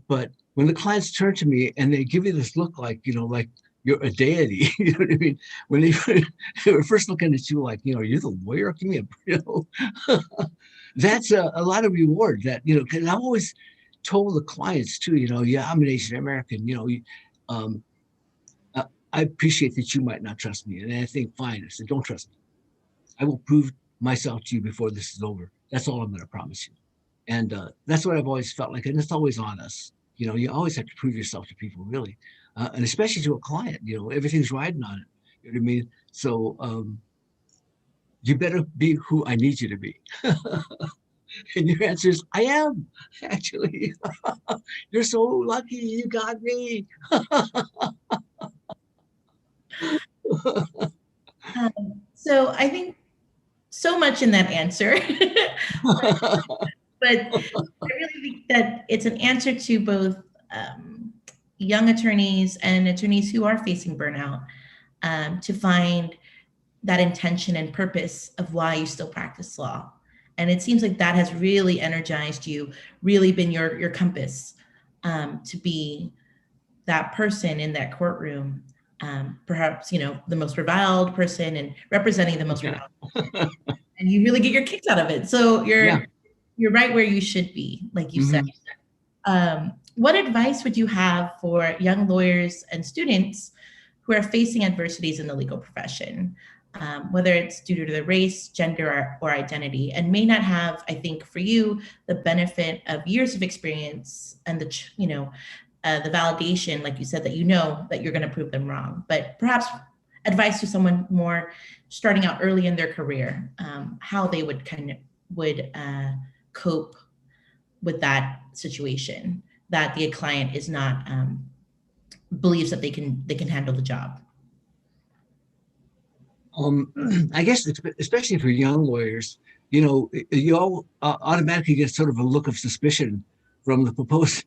But when the clients turn to me and they give me this look like, like you're a deity, you know what I mean? When they were first looking at you like, you're the lawyer, give me that's a lot of reward that, because I've always told the clients too, yeah, I'm an Asian American, um, I appreciate that you might not trust me. And I think, fine. I said, don't trust me. I will prove myself to you before this is over. That's all I'm going to promise you. And that's what I've always felt like. And it's always on us. You know, you always have to prove yourself to people, really. And especially to a client, you know, everything's riding on it. You know what I mean? So you better be who I need you to be. And your answer is, I am, actually. You're so lucky you got me. So I think so much in that answer, but I really think that it's an answer to both young attorneys and attorneys who are facing burnout, to find that intention and purpose of why you still practice law. And it seems like that has really energized you, really been your compass, to be that person in that courtroom, perhaps, you know, the most reviled person and representing the most Yeah. reviled, and you really get your kicks out of it. So Yeah. you're right where you should be, like you said. Mhm. What advice would you have for young lawyers and students who are facing adversities in the legal profession, whether it's due to their race, gender, or identity, and may not have, I think, for you, the benefit of years of experience and the validation, like you said, that you know that you're going to prove them wrong, but perhaps advice to someone more starting out early in their career, how they would cope with that situation, that the client is not believes that they can handle the job. I guess especially for young lawyers, you know, you all automatically get sort of a look of suspicion from the proposed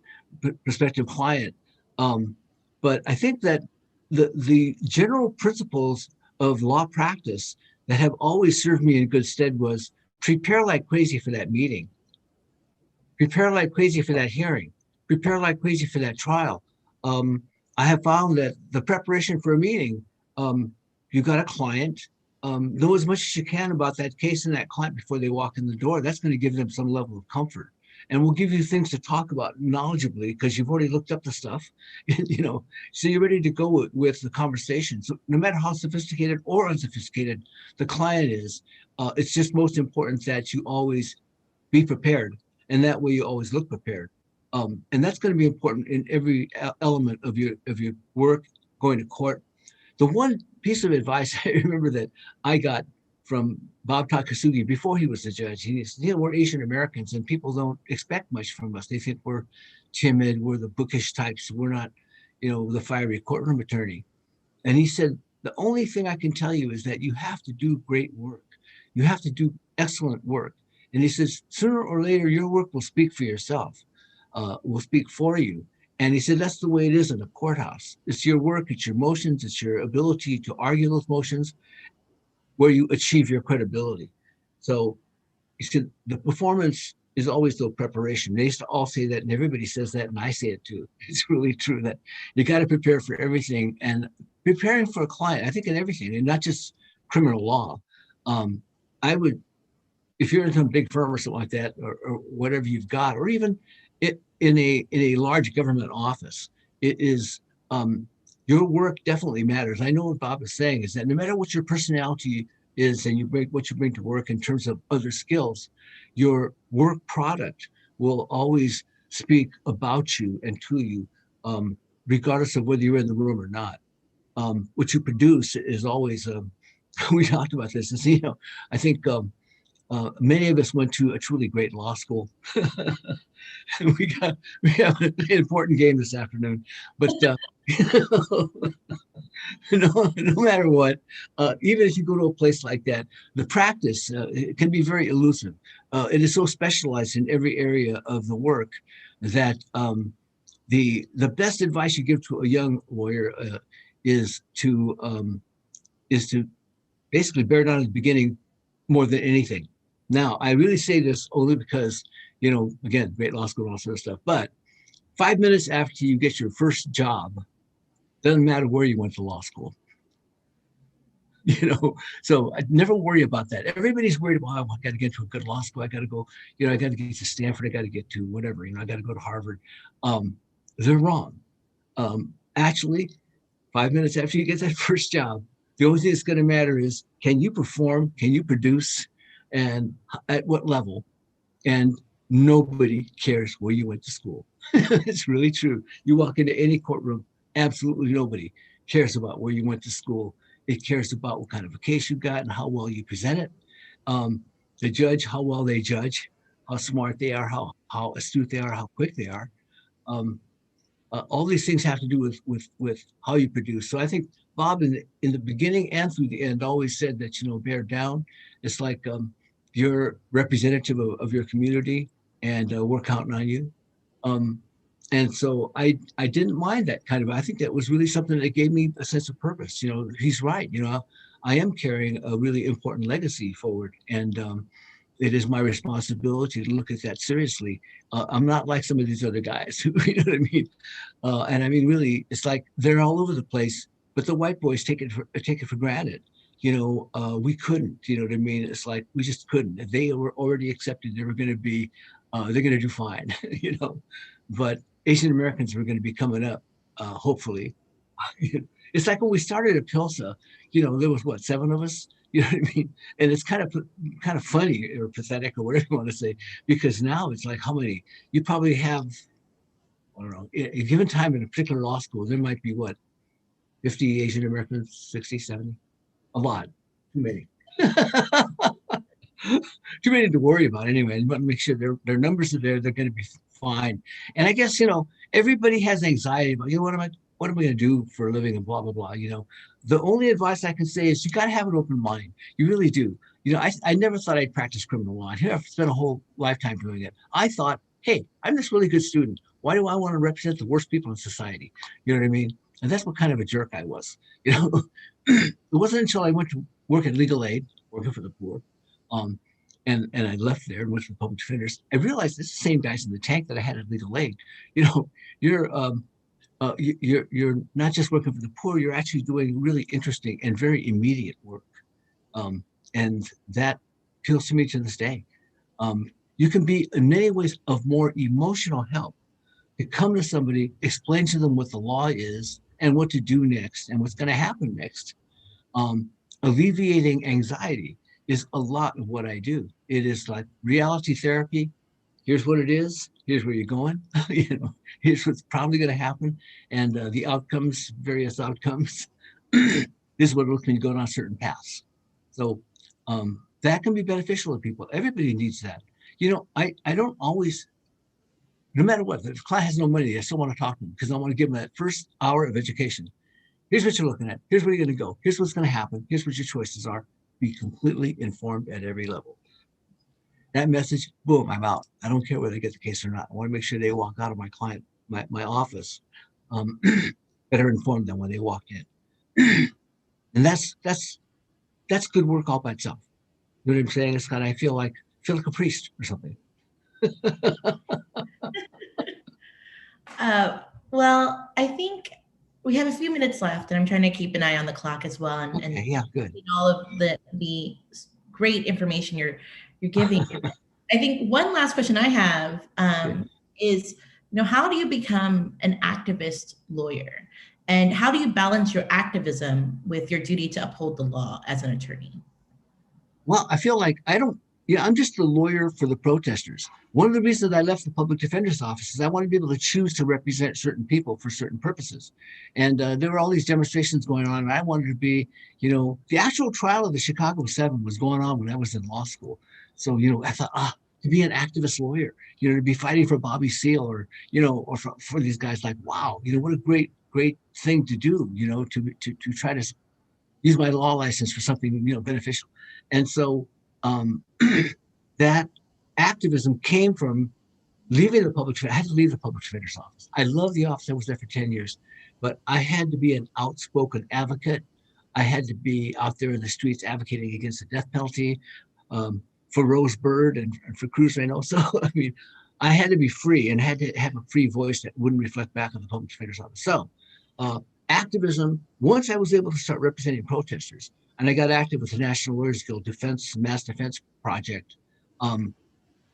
prospective client. Um, but I think that the general principles of law practice that have always served me in good stead was prepare like crazy for that meeting, prepare like crazy for that hearing, prepare like crazy for that trial. Um, I have found that the preparation for a meeting, you got a client, know as much as you can about that case and that client before they walk in the door. That's going to give them some level of comfort. And we'll give you things to talk about knowledgeably because you've already looked up the stuff, you know, so you're ready to go with the conversation. So no matter how sophisticated or unsophisticated the client is, it's just most important that you always be prepared, and that way you always look prepared. And that's going to be important in every element of your work, going to court. The one piece of advice I remember that I got from Bob Takasugi before he was the judge, he said, you know, we're Asian Americans and people don't expect much from us. They think we're timid, we're the bookish types, we're not, you know, the fiery courtroom attorney. And he said, the only thing I can tell you is that you have to do great work. You have to do excellent work. And he says, sooner or later, your work will speak for yourself, will speak for you. And he said, that's the way it is in a courthouse. It's your work, it's your motions, it's your ability to argue those motions where you achieve your credibility. So he said, the performance is always the preparation. They used to all say that, and everybody says that, and I say it too. It's really true that you got to prepare for everything, and preparing for a client, I think in everything, and not just criminal law. Um, I would, if you're in some big firm or something like that, or whatever you've got, or even in a large government office, it is your work definitely matters. I know what Bob is saying is that no matter what your personality is and what you bring to work in terms of other skills, your work product will always speak about you and to you, regardless of whether you're in the room or not. What you produce is always, we talked about this, is, you know, I think many of us went to a truly great law school. We got an important game this afternoon, but no matter what, even if you go to a place like that, the practice it can be very elusive. It is so specialized in every area of the work that the best advice you give to a young lawyer is to basically bear down at the beginning more than anything. Now, I really say this only because, you know, again, great law school and all sort of stuff, but 5 minutes after you get your first job, doesn't matter where you went to law school. You know, so I never worry about that. Everybody's worried about, oh, I got to get to a good law school. I got to go, you know, I got to get to Stanford. I got to get to whatever, you know, I got to go to Harvard. They're wrong. Actually, 5 minutes after you get that first job, The only thing that's going to matter is, can you perform? Can you produce? And at what level? And nobody cares where you went to school. It's really true. You walk into any courtroom, absolutely nobody cares about where you went to school. It cares about what kind of a case you got and how well you present it. Um, the judge, how well they judge, how smart they are, how astute they are, how quick they are. Um, all these things have to do with how you produce. So I think Bob, in the beginning and through the end, always said that, bear down. It's like, you're representative of your community, and we're counting on you. Um, and so I didn't mind that kind of. I think that was really something that gave me a sense of purpose. He's right. I am carrying a really important legacy forward, and it is my responsibility to look at that seriously. I'm not like some of these other guys who, you know what I mean? And I mean, really, it's like they're all over the place, but the white boys take it for granted. We couldn't. You know what I mean? It's like we just couldn't. If they were already accepted, they were going to be, they're going to do fine. But Asian Americans were going to be coming up, hopefully. It's like when we started at Pilsa, there was what, 7 of us. You know what I mean? And it's kind of funny or pathetic or whatever you want to say, because now it's like how many you probably have. I don't know. At a given time in a particular law school, there might be what, 50 Asian Americans, 60, 70, a lot, too many. Too many to worry about anyway. And want to make sure their numbers are there. They're going to be fine. And I guess everybody has anxiety about what am I going to do for a living and blah blah blah. The only advice I can say is you got to have an open mind. You really do. I never thought I'd practice criminal law. I've spent a whole lifetime doing it. I thought, hey, I'm this really good student. Why do I want to represent the worst people in society? You know what I mean? And that's what kind of a jerk I was. It wasn't until I went to work at Legal Aid, working for the poor, um, and I left there and went to the public defenders. I realized it's the same guys in the tank that I had at Legal Aid. You know, you're you're not just working for the poor. You're actually doing really interesting and very immediate work, um, and that appeals to me to this day. You can be in many ways of more emotional help to come to somebody, explain to them what the law is and what to do next and what's going to happen next. um, Alleviating anxiety is a lot of what I do. It is like reality therapy. Here's what it is. Here's where you're going. Here's what's probably going to happen, and the outcomes, various outcomes. This is what it looks when you go down certain paths. So that can be beneficial to people. Everybody needs that. I don't always, no matter what, if the client has no money, I still want to talk to them because I want to give them that first hour of education. Here's what you're looking at. Here's where you're going to go. Here's what's going to happen. Here's what your choices are. Be completely informed at every level. That message, boom, I'm out. I don't care whether they get the case or not. I want to make sure they walk out of my office, um, better informed than when they walked in. And that's good work all by itself. You know what I'm saying? It's kind of, I feel like a priest or something. Well, I think we have a few minutes left, and I'm trying to keep an eye on the clock as well, and Okay, yeah, good. all of the great information you're giving. I think one last question I have is, how do you become an activist lawyer, and how do you balance your activism with your duty to uphold the law as an attorney? Well, I feel like I don't, I'm just the lawyer for the protesters. One of the reasons I left the public defender's office is I wanted to be able to choose to represent certain people for certain purposes. And there were all these demonstrations going on, and I wanted to be, the actual trial of the Chicago 7 was going on when I was in law school. So, I thought, to be an activist lawyer, to be fighting for Bobby Seale or for these guys, like, wow, what a great thing to do, to try to use my law license for something beneficial. And so that activism came from leaving the public. I had to leave the public defender's office. I love the office. I was there for 10 years, but I had to be an outspoken advocate. I had to be out there in the streets advocating against the death penalty, for Rose Bird and for Cruz Reynoso. I mean, I had to be free and had to have a free voice that wouldn't reflect back on the public defender's office. So uh, activism, once I was able to start representing protesters, and I got active with the National Lawyers Guild Mass Defense Project,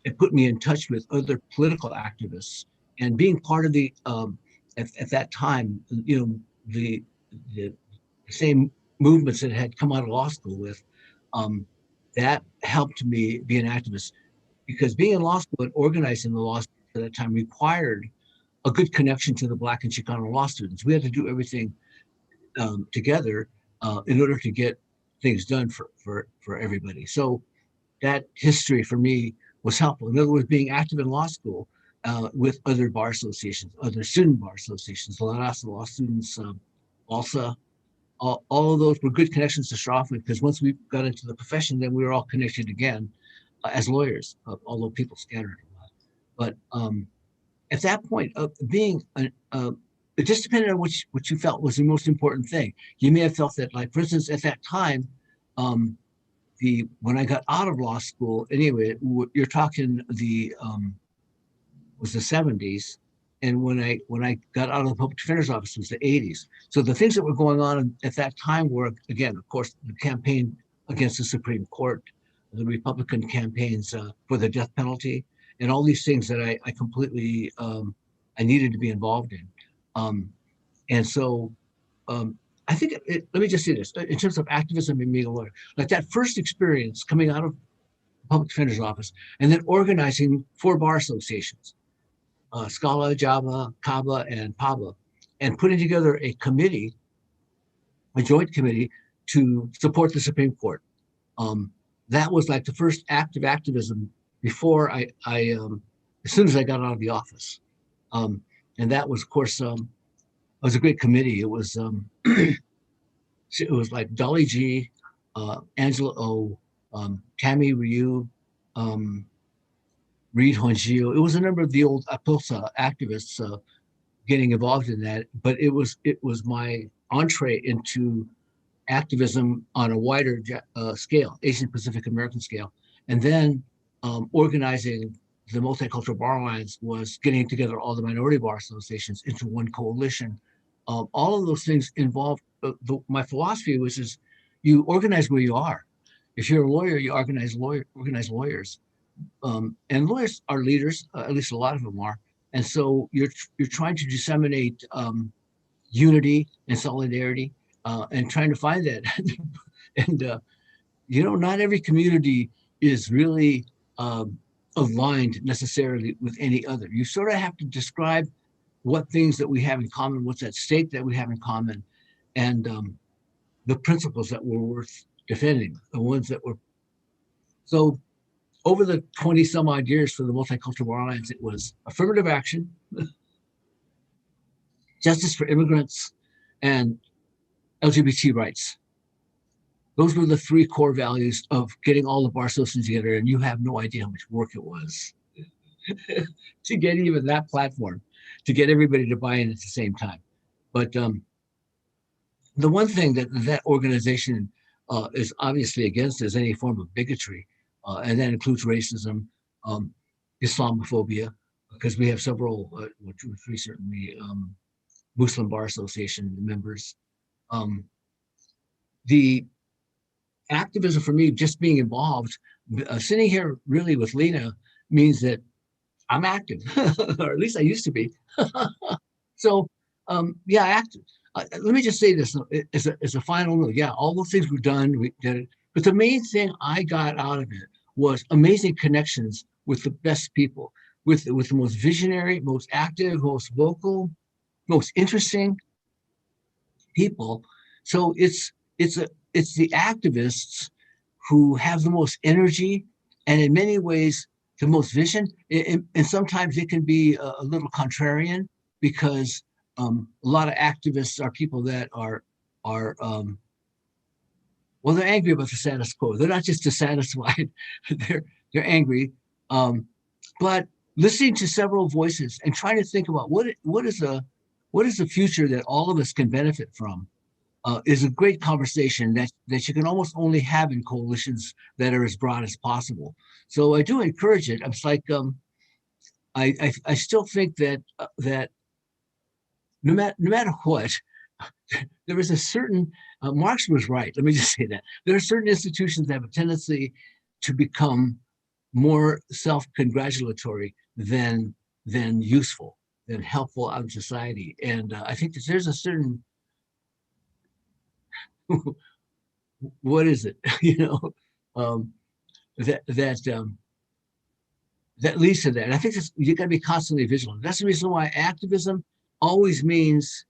it put me in touch with other political activists. And being part of at that time, the same movements that had come out of law school with, um, that helped me be an activist because being in law school and organizing the law school at that time required a good connection to the Black and Chicano law students. We had to do everything together in order to get things done for everybody. So that history for me was helpful. In other words, being active in law school with other bar associations, other student bar associations, La Raza Law Students, ALSA, all of those were good connections to start off with because once we got into the profession, then we were all connected again as lawyers, although people scattered a lot. But at that point, being it just depended on what you felt was the most important thing. You may have felt that, like for instance, at that time, um, the when I got out of law school, anyway, you're talking the was the 70s, and when I got out of the public defender's office was the 80s. So the things that were going on at that time were, again, of course, the campaign against the Supreme Court, the Republican campaigns for the death penalty, and all these things that I completely I needed to be involved in. Um, and so I think let me just say this in terms of activism and being a lawyer, like that first experience coming out of the public defender's office and then organizing 4 bar associations, Scala, Java, Kaba, and Pabla, and putting together a committee, a joint committee to support the Supreme Court. Um, that was like the first active activism before as soon as I got out of the office. Um, and that was, of course, it was a great committee. It was like Dolly G, Angela O, Tammy Ryu, um, Reed Honjio. It was a number of the old APOSA activists getting involved in that, but it was my entree into activism on a wider scale, Asian Pacific American scale, and then organizing the Multicultural Bar Alliance was getting together all the minority bar associations into one coalition. All of those things involved. My philosophy was is you organize where you are. If you're a lawyer, you organize lawyers, and lawyers are leaders. At least a lot of them are. And so you're trying to disseminate unity and solidarity, and trying to find that. And not every community is really aligned necessarily with any other. You sort of have to describe what things that we have in common, what's at stake that we have in common, and the principles that were worth defending, the ones that were. So over the 20 some odd years for the Multicultural Bar Alliance, it was affirmative action, justice for immigrants, and LGBT rights. Those were the 3 core values of getting all the bar associations together, and you have no idea how much work it was to get even that platform, to get everybody to buy in at the same time. But the one thing that organization is obviously against is any form of bigotry, and that includes racism, um, Islamophobia, because we have several, 2 or 3 certainly, Muslim Bar Association members. Um, the activism for me, just being involved, sitting here really with Lena means that I'm active, or at least I used to be. So, yeah, active. Let me just say this as a final note. Yeah, all those things were done. We did it. But the main thing I got out of it was amazing connections with the best people, with the most visionary, most active, most vocal, most interesting people. So it's the activists who have the most energy and in many ways the most vision. And sometimes it can be a little contrarian because a lot of activists are people that are well, they're angry about the status quo. They're not just dissatisfied; they're angry. Um, but listening to several voices and trying to think about what is the future that all of us can benefit from is a great conversation that you can almost only have in coalitions that are as broad as possible. So I do encourage it. It's like I still think that no matter what, there is a certain Marx was right. Let me just say that there are certain institutions that have a tendency to become more self-congratulatory than useful, than helpful out in society. And I think that there's a certain what is it? Um, that that that leads to that. And I think you got to be constantly vigilant. That's the reason why activism always means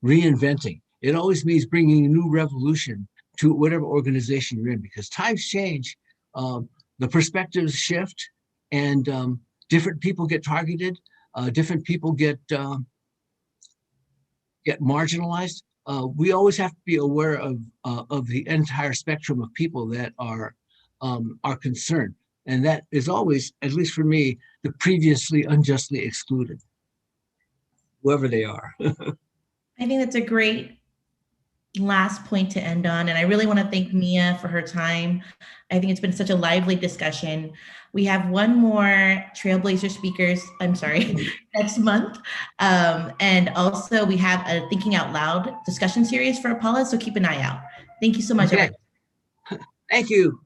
reinventing. It always means bringing a new revolution to whatever organization you're in, because times change, the perspectives shift, and different people get targeted. Different people get marginalized. We always have to be aware of the entire spectrum of people that are concerned, and that is always, at least for me, the previously unjustly excluded, whoever they are. I think that's a great last point to end on. And I really want to thank Mia for her time. I think it's been such a lively discussion. We have one more Trailblazer speakers, I'm sorry, next month. And also we have a Thinking Out Loud discussion series for APAWLA, so keep an eye out. Thank you so much, Okay, everyone. thank you.